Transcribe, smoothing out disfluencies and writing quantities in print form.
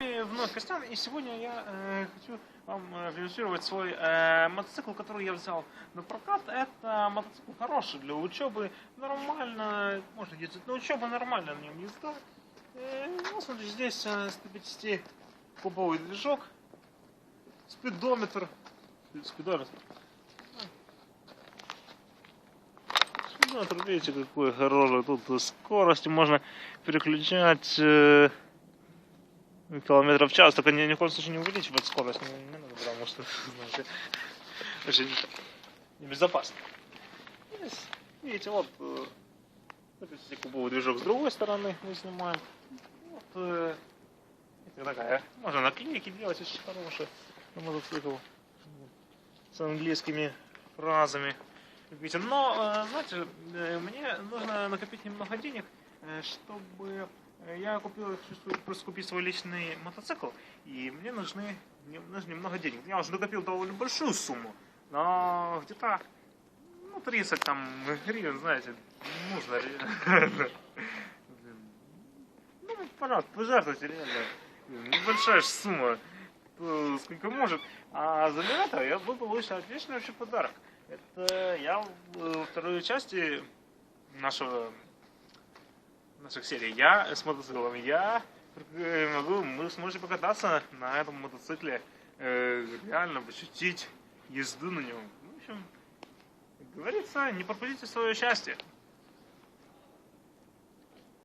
Вновь Костян, и сегодня я хочу вам ревизировать свой мотоцикл, который я взял на прокат. Это мотоцикл хороший для учебы, нормально, можно ездить на учебу, нормально на нем езда. Ну, смотрите, здесь 150 кубовый движок, спидометр, видите, какой хороший, тут скорости можно переключать километров в час, только ни в коем случае не увеличивать скорость, не надо, потому что, знаете, очень небезопасно. Здесь, видите, вот, 50-кубовый движок с другой стороны мы снимаем. Вот, такая, можно наклейки делать, очень хорошие, на мотоцикл, с английскими фразами. Видите, но, знаете, мне нужно накопить немного денег, чтобы я просто купить свой личный мотоцикл, и мне нужно немного денег. Я уже накопил довольно большую сумму, но где-то 30 там гривен, знаете, нужно. Ну, пожалуйста, пожертвуйте, реально. Небольшая сумма, сколько может. А за это вы получите отличный вообще подарок. Это я во второй части наших серий. Я с мотоциклом. Вы сможете покататься на этом мотоцикле, реально ощутить езду на нем. В общем, как говорится, не пропустите свое счастье.